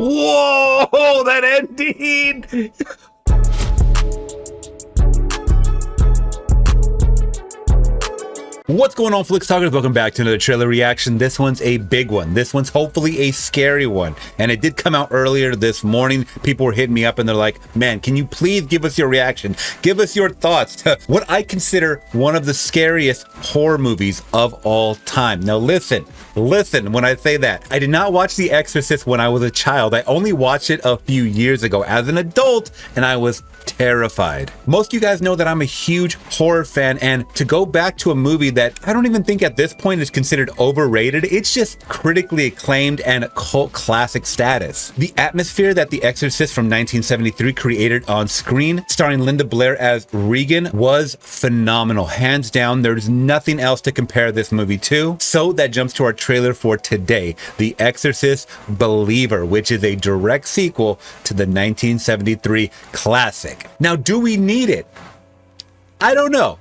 Whoa, that ending! What's going on, Flix Talkers? Welcome back to another trailer reaction. This one's a big one. This one's hopefully a scary one. And it did come out earlier this morning. People were hitting me up and they're like, man, can you please give us your reaction? Give us your thoughts to what I consider one of the scariest horror movies of all time. Now listen when I say that. I did not watch The Exorcist when I was a child. I only watched it a few years ago as an adult, and I was terrified. Most of you guys know that I'm a huge horror fan, and to go back to a movie that I don't even think at this point is considered overrated, it's just critically acclaimed and cult classic status. The atmosphere that The Exorcist from 1973 created on screen, starring Linda Blair as Regan, was phenomenal. Hands down, there's nothing else to compare this movie to. So that jumps to our trailer for today, The Exorcist Believer, which is a direct sequel to the 1973 classic. Now, do we need it? I don't know.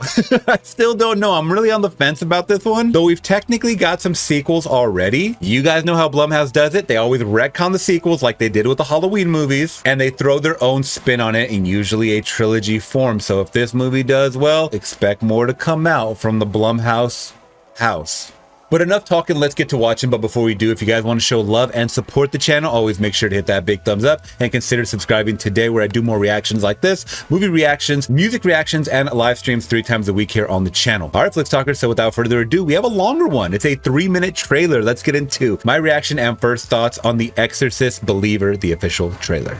I still don't know. I'm really on the fence about this one. Though we've technically got some sequels already. You guys know how Blumhouse does it. They always retcon the sequels like they did with the Halloween movies, and they throw their own spin on it in usually a trilogy form. So if this movie does well, expect more to come out from the Blumhouse house. But enough talking, let's get to watching. But before we do, if you guys want to show love and support the channel, always make sure to hit that big thumbs up and consider subscribing today, where I do more reactions like this, movie reactions, music reactions, and live streams 3 times a week here on the channel. All right, Flix Talkers, so without further ado, we have a longer one. It's a 3-minute trailer. Let's get into my reaction and first thoughts on The Exorcist Believer, the official trailer.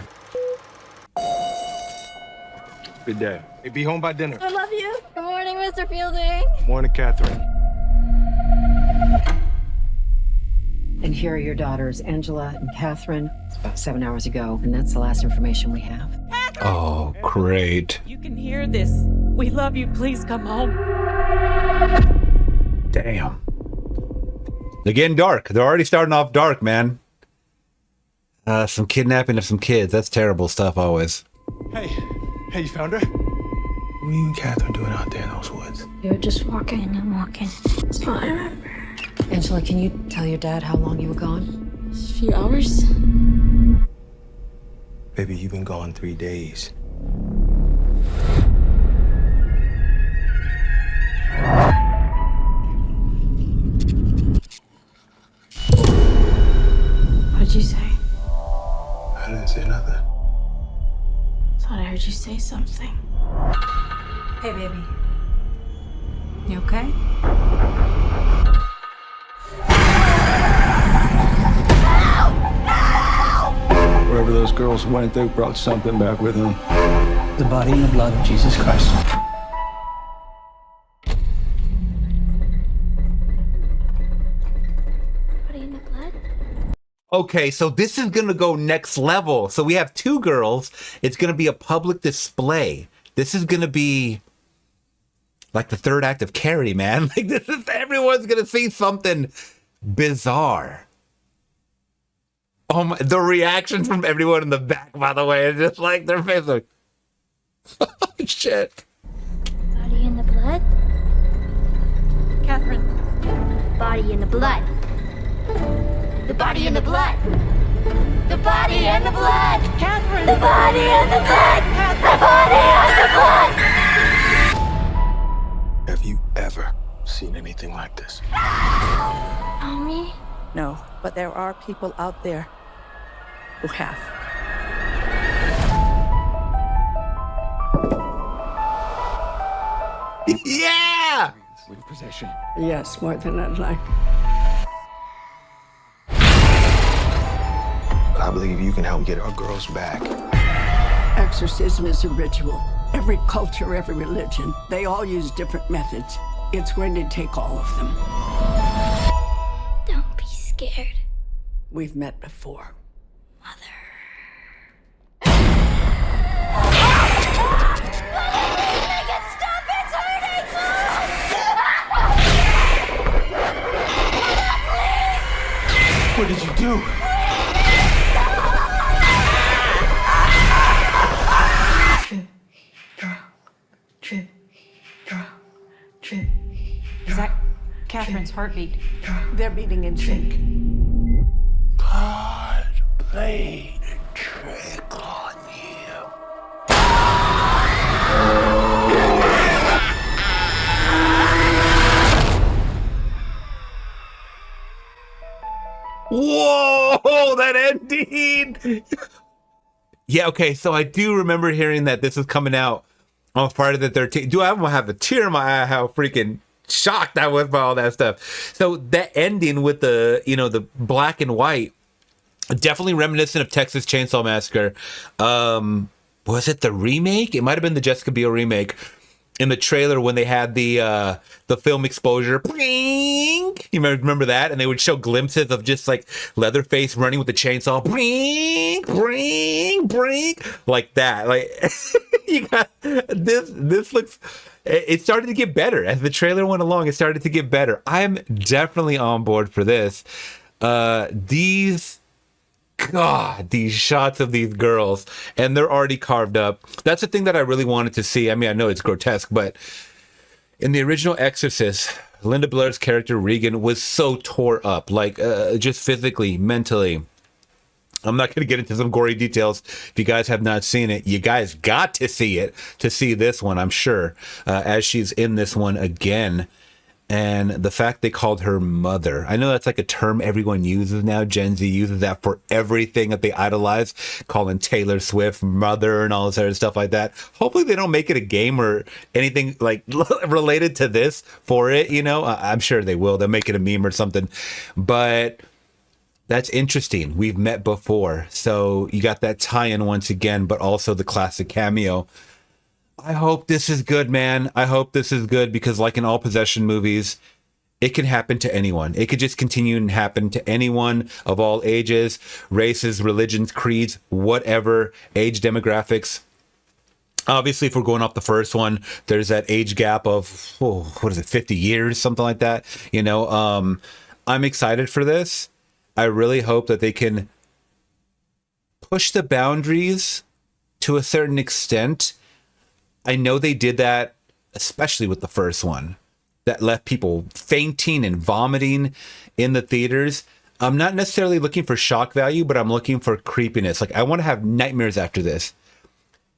Good day. Hey, be home by dinner. I love you. Good morning, Mr. Fielding. Morning, Catherine. And here are your daughters, Angela and Catherine. It's about 7 hours ago, and that's the last information we have. Oh, great. You can hear this. We love you. Please come home. Damn. They're getting dark. They're already starting off dark, man. Some kidnapping of some kids. That's terrible stuff always. Hey, you found her? What are you and Catherine doing out there in those woods? We were just walking and walking. That's all I remember. Angela, can you tell your dad how long you were gone? A few hours. Baby, you've been gone 3 days. What'd you say? I didn't say nothing. Thought I heard you say something. Hey, baby. You okay? Wherever those girls went, they brought something back with them. The body and the blood of Jesus Christ. Body in the blood? Okay, so this is gonna go next level. So we have 2 girls. It's gonna be a public display. This is gonna be like the 3rd act of Carrie, man. Like this is, everyone's gonna see something bizarre. Oh my, the reactions from everyone in the back, by the way, is just like their face like, oh shit. Body in the blood? Catherine. Body in the blood. The body in the blood. The body and the blood. Catherine. The body and the blood. The body and the blood. Have you ever seen anything like this? Mommy? No, but there are people out there who have. Yeah! Sleep possession. Yes, more than I'd like. I believe you can help get our girls back. Exorcism is a ritual. Every culture, every religion, they all use different methods. It's going to take all of them. Don't be scared, We've met before. Mother. What did you do? Is that Catherine's heartbeat? They're beating in sync. God played a trick on you. Whoa, that ending. Yeah, okay, so I do remember hearing that this is coming out on Friday the 13th. Do I have a tear in my eye how freaking shocked I was by all that stuff. So that ending with the, you know, the black and white, definitely reminiscent of Texas Chainsaw Massacre. Was it the remake? It might have been the Jessica Biel remake. In the trailer when they had the film exposure, bring, you remember that, and they would show glimpses of just like Leatherface running with the chainsaw, bring, like that. Like you got this. This looks. It started to get better as the trailer went along. It started to get better. I'm definitely on board for this. These shots of these girls, and they're already carved up. That's the thing that I really wanted to see. I mean, I know it's grotesque, but in the original Exorcist, Linda Blair's character Regan was so tore up, like just physically, mentally. I'm not going to get into some gory details. If you guys have not seen it, you guys got to see it to see this one, I'm sure, as she's in this one again. And the fact they called her mother. I know that's like a term everyone uses now. Gen Z uses that for everything that they idolize, calling Taylor Swift mother and all this other stuff like that. Hopefully they don't make it a game or anything like related to this for it, you know. I'm sure they will. They'll make it a meme or something. But that's interesting. We've met before. So you got that tie-in once again, but also the classic cameo. I hope this is good, man. I hope this is good because like in all possession movies, it can happen to anyone. It could just continue and happen to anyone of all ages, races, religions, creeds, whatever, age demographics. Obviously, if we're going off the first one, there's that age gap of, 50 years, something like that. You know, I'm excited for this. I really hope that they can push the boundaries to a certain extent. I know they did that, especially with the first one, that left people fainting and vomiting in the theaters. I'm not necessarily looking for shock value, but I'm looking for creepiness. Like, I want to have nightmares after this.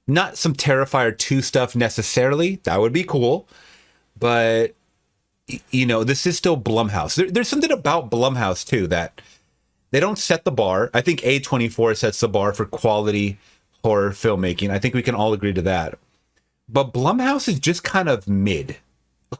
Not some Terrifier 2 stuff necessarily. That would be cool. But, you know, this is still Blumhouse. There's something about Blumhouse, too, that they don't set the bar. I think A24 sets the bar for quality horror filmmaking. I think we can all agree to that. But Blumhouse is just kind of mid.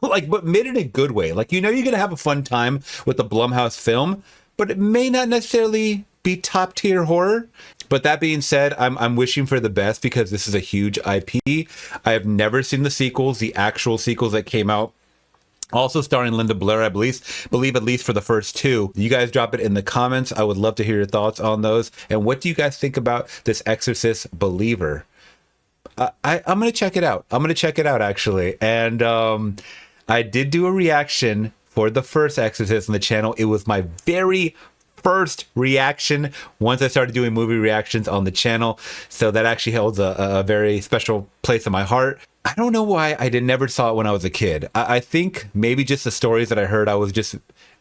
But mid in a good way. Like, you know, you're going to have a fun time with the Blumhouse film, but it may not necessarily be top tier horror. But that being said, I'm wishing for the best because this is a huge IP. I have never seen the sequels, the actual sequels that came out. Also starring Linda Blair, I believe at least for the first two. You guys drop it in the comments. I would love to hear your thoughts on those. And what do you guys think about this Exorcist Believer? I'm going to check it out. Actually. And I did do a reaction for the first Exorcist on the channel. It was my very first reaction once I started doing movie reactions on the channel. So that actually holds a very special place in my heart. I don't know why I never saw it when I was a kid. I think maybe just the stories that I heard,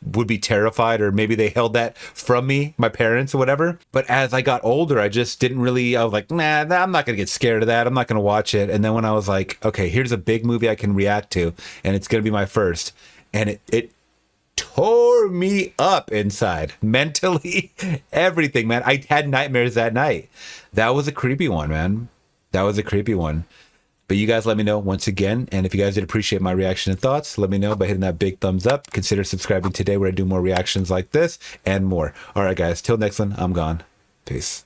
would be terrified, or maybe they held that from me, my parents or whatever. But as I got older, I just didn't really, I was like, nah, I'm not going to get scared of that. I'm not going to watch it. And then when I was like, okay, here's a big movie I can react to, and it's going to be my first. And it tore me up inside, mentally, everything, man. I had nightmares that night. That was a creepy one, man. But you guys let me know once again. And if you guys did appreciate my reaction and thoughts, let me know by hitting that big thumbs up. Consider subscribing today where I do more reactions like this and more. All right, guys. Till next one, I'm gone. Peace.